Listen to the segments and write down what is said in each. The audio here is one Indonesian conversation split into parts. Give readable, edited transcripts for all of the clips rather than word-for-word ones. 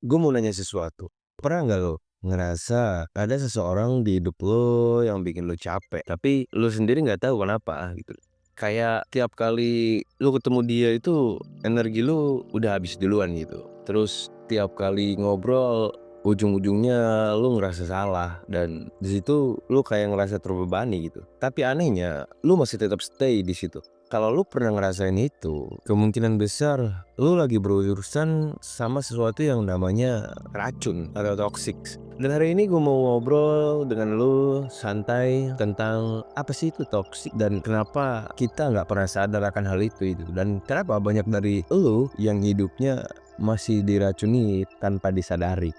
Gue mau nanya sesuatu. Pernah nggak lo ngerasa ada seseorang di hidup lo yang bikin lo capek, tapi lo sendiri nggak tahu kenapa gitu? Kayak tiap kali lo ketemu dia itu energi lo udah habis duluan gitu. Terus tiap kali ngobrol ujung-ujungnya lo ngerasa salah dan di situ lo kayak ngerasa terbebani gitu. Tapi anehnya lo masih tetap stay di situ. Kalau lu pernah ngerasain itu, kemungkinan besar lu lagi berurusan sama sesuatu yang namanya racun atau toxic. Dan hari ini gue mau ngobrol dengan lu santai tentang apa sih itu toxic dan kenapa kita nggak pernah sadar akan hal itu. Dan kenapa banyak dari lu yang hidupnya masih diracuni tanpa disadari.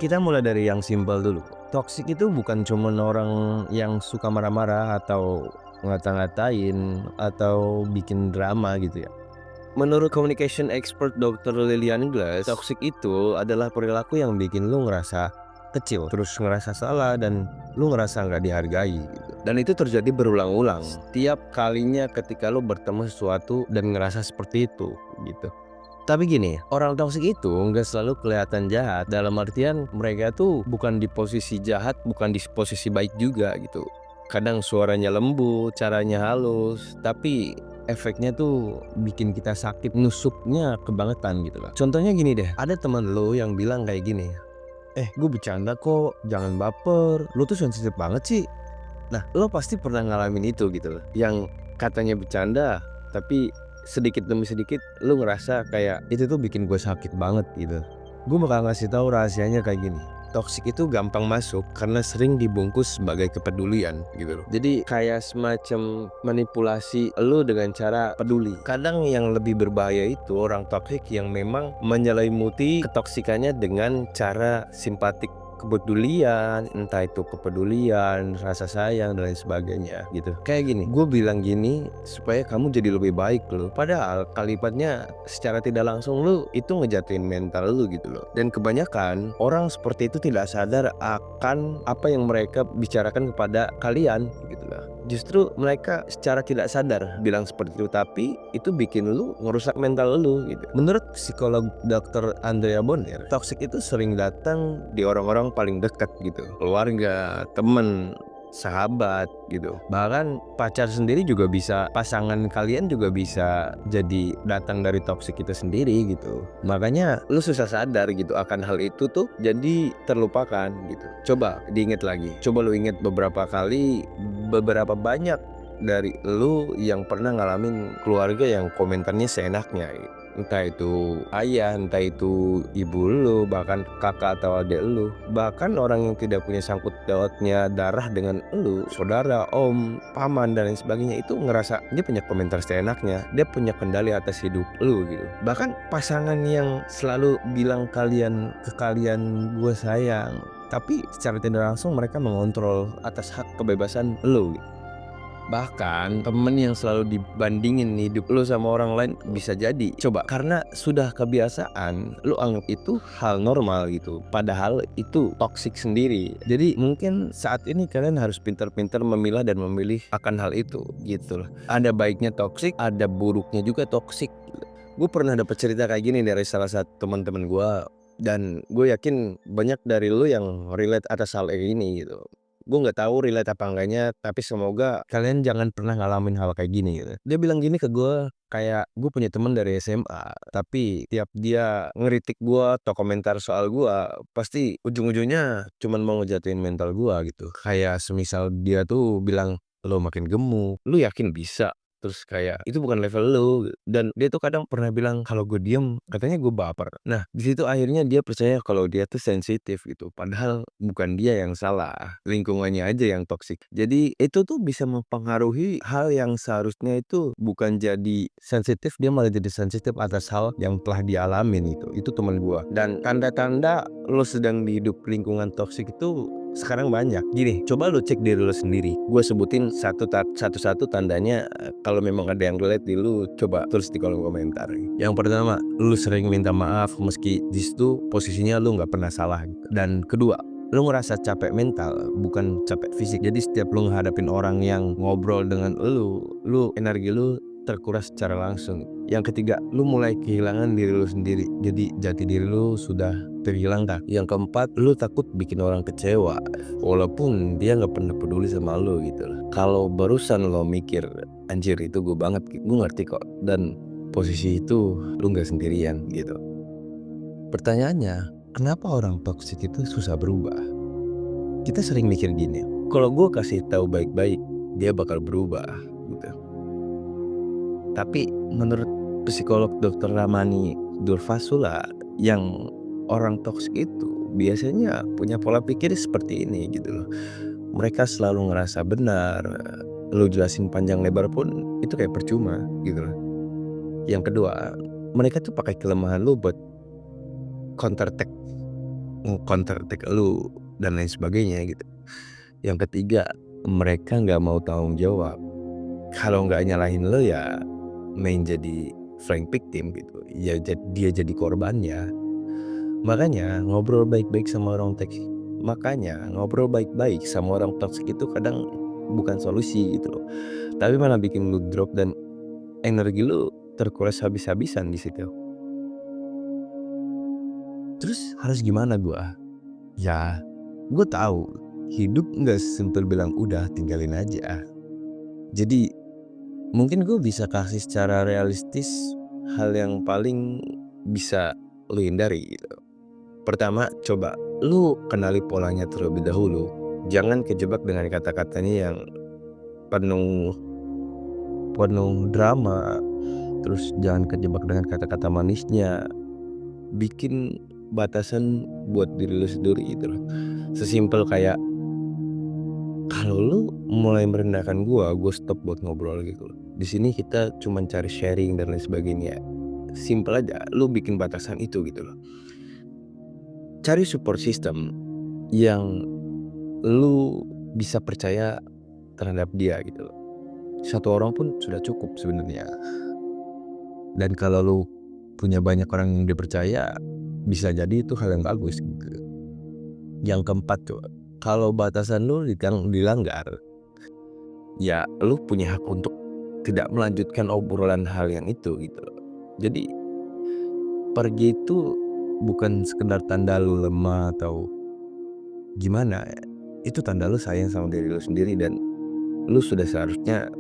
Kita mulai dari yang simpel dulu. Toxic itu bukan cuma orang yang suka marah-marah atau ngata-ngatain atau bikin drama gitu ya. Menurut communication expert Dr. Lilian Glass, toxic itu adalah perilaku yang bikin lu ngerasa kecil, terus ngerasa salah dan lu ngerasa nggak dihargai gitu. Dan itu terjadi berulang-ulang setiap kalinya ketika lu bertemu sesuatu dan ngerasa seperti itu gitu. Tapi gini, orang toksik itu nggak selalu kelihatan jahat. Dalam artian mereka tuh bukan di posisi jahat, bukan di posisi baik juga gitu. Kadang suaranya lembut, caranya halus, tapi efeknya tuh bikin kita sakit, nusuknya kebangetan gitu loh. Contohnya gini deh, ada teman lo yang bilang kayak gini, gue bercanda kok, jangan baper, lo tuh sensitif banget sih. Nah, lo pasti pernah ngalamin itu gitu loh. Yang katanya bercanda, tapi sedikit demi sedikit lo ngerasa kayak itu tuh bikin gue sakit banget gitu. Gue bakal ngasih tahu rahasianya kayak gini. Toxic itu gampang masuk karena sering dibungkus sebagai kepedulian gitu loh. Jadi kayak semacam manipulasi lo dengan cara peduli. Kadang yang lebih berbahaya itu orang toxic yang memang menyelimuti ketoksikannya dengan cara simpatik, kepedulian, entah itu kepedulian, rasa sayang dan lain sebagainya gitu. Kayak gini, gue bilang gini supaya kamu jadi lebih baik loh. Padahal kalimatnya secara tidak langsung lu itu ngejatuhin mental lu gitu loh. Dan kebanyakan orang seperti itu tidak sadar akan apa yang mereka bicarakan kepada kalian gitu loh. Justru mereka secara tidak sadar bilang seperti itu, tapi itu bikin lu ngerusak mental lu gitu. Menurut psikolog Dr. Andrea Bonner, toxic itu sering datang di orang-orang paling dekat gitu, keluarga, temen, sahabat gitu. Bahkan pacar sendiri juga bisa, pasangan kalian juga bisa jadi datang dari toxic itu sendiri gitu. Makanya lu susah sadar gitu akan hal itu tuh jadi terlupakan gitu. Coba diinget lagi, coba lu inget beberapa kali, beberapa banyak dari lu yang pernah ngalamin keluarga yang komentarnya seenaknya gitu. Entah itu ayah, entah itu ibu lu, bahkan kakak atau adik lu, bahkan orang yang tidak punya sangkut pautnya darah dengan lu, saudara, om, paman dan lain sebagainya, itu ngerasa dia punya komentar seenaknya, dia punya kendali atas hidup lu gitu. Bahkan pasangan yang selalu bilang ke kalian gue sayang, tapi secara tidak langsung mereka mengontrol atas hak kebebasan lu gitu. Bahkan temen yang selalu dibandingin hidup lu sama orang lain bisa jadi coba karena sudah kebiasaan lu anggap itu hal normal gitu, padahal itu toksik sendiri. Jadi mungkin saat ini kalian harus pintar-pintar memilah dan memilih akan hal itu gitu loh. Ada baiknya toksik, ada buruknya juga toksik. Gue pernah dapat cerita kayak gini dari salah satu teman-teman gue, dan gue yakin banyak dari lu yang relate atas hal ini gitu. Gue nggak tahu relate apa enggaknya, tapi semoga kalian jangan pernah ngalamin hal kayak gini gitu. Dia bilang gini ke gue, kayak gue punya temen dari SMA, tapi tiap dia ngeritik gue atau komentar soal gue, pasti ujung-ujungnya cuman mau ngejatuhin mental gue gitu. Kayak semisal dia tuh bilang, lo makin gemuk, lu yakin bisa? Terus kayak itu bukan level lu, dan dia tuh kadang pernah bilang kalau gue diem katanya gue baper. Nah di situ akhirnya dia percaya kalau dia tuh sensitif gitu, padahal bukan dia yang salah, lingkungannya aja yang toksik. Jadi itu tuh bisa mempengaruhi hal yang seharusnya itu bukan jadi sensitif, dia malah jadi sensitif atas hal yang telah dialamin gitu. Itu teman gue. Dan tanda-tanda lo sedang di hidup lingkungan toksik itu sekarang banyak. Gini, coba lu cek diri lu sendiri. Gue sebutin satu-satu tandanya. Kalau memang ada yang relate di lu, coba tulis di kolom komentar. Yang pertama, lu sering minta maaf meski di situ posisinya lu nggak pernah salah. Dan kedua, lu ngerasa capek mental, bukan capek fisik. Jadi setiap lu ngadapin orang yang ngobrol dengan lu energi lu terkuras secara langsung. Yang ketiga, lu mulai kehilangan diri lu sendiri. Jadi jati diri lu sudah terhilangkan. Yang keempat, lu takut bikin orang kecewa walaupun dia nggak pernah peduli sama lu gitu loh. Kalau barusan lo mikir anjir itu gue banget, gue ngerti kok. Dan posisi itu lu nggak sendirian gitu. Pertanyaannya, kenapa orang toksik itu susah berubah? Kita sering mikir gini, kalau gue kasih tahu baik-baik, dia bakal berubah gitu. Tapi menurut psikolog Dr. Ramani Durvasula, yang orang toksik itu biasanya punya pola pikir seperti ini gitu loh. Mereka selalu ngerasa benar, lu jelasin panjang lebar pun itu kayak percuma gitu loh. Yang kedua, mereka tuh pakai kelemahan lu buat counter attack lu dan lain sebagainya gitu. Yang ketiga, mereka nggak mau tanggung jawab. Kalau nggak nyalahin lo ya main jadi flank victim gitu. Ya dia jadi korbannya. Makanya ngobrol baik-baik sama orang toksik itu kadang bukan solusi gitu loh. Tapi malah bikin lu drop dan energi lu terkuras habis-habisan di situ. Terus harus gimana gua? Ya, gue tahu hidup nggak sesimpel bilang udah tinggalin aja. Jadi mungkin gue bisa kasih secara realistis hal yang paling bisa lu hindari gitu. Pertama, coba lu kenali polanya terlebih dahulu. Jangan kejebak dengan kata-katanya yang penuh penuh drama. Terus jangan kejebak dengan kata-kata manisnya. Bikin batasan buat diri lu sendiri gitu loh. Sesimpel kayak kalau lu mulai merendahkan gua stop buat ngobrol gitu loh. Di sini kita cuma cari sharing dan lain sebagainya. Simple aja, lu bikin batasan itu gitu loh. Cari support system yang lu bisa percaya terhadap dia gitu loh. Satu orang pun sudah cukup sebenarnya. Dan kalau lu punya banyak orang yang dipercaya, bisa jadi itu hal yang bagus gitu. Yang keempat tuh, kalau batasan lu dilanggar, ya lu punya hak untuk tidak melanjutkan obrolan hal yang itu gitu loh. Jadi pergi itu bukan sekedar tanda lu lemah atau gimana, itu tanda lu sayang sama diri lu sendiri dan lu sudah seharusnya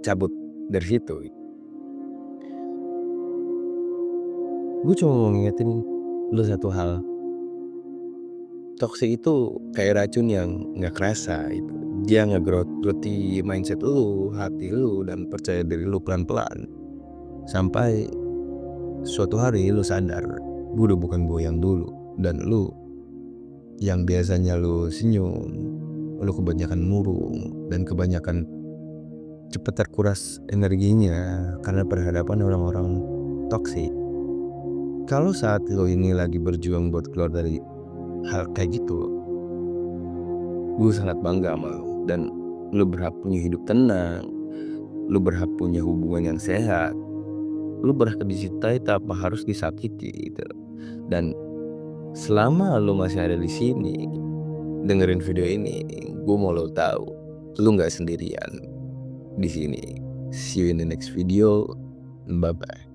cabut dari situ. Gue cuma mau ngingetin lu satu hal, toksik itu kayak racun yang nggak kerasa itu. Dia ngegrowth-growthi mindset lu, hati lu, dan percaya diri lu pelan-pelan. Sampai suatu hari lu sadar, gue udah bukan gue yang dulu. Dan lu yang biasanya lu senyum, lu kebanyakan murung, dan kebanyakan cepet terkuras energinya karena berhadapan orang-orang toksik. Kalau saat lu ini lagi berjuang buat keluar dari hal kayak gitu, gue sangat bangga sama lu. Dan lu berhak punya hidup tenang, lu berhak punya hubungan yang sehat, lu berhak dicintai tanpa harus disakiti gitu. Dan selama lu masih ada di sini dengerin video ini, gue mau lo tahu lu nggak sendirian di sini. See you in the next video. Bye bye.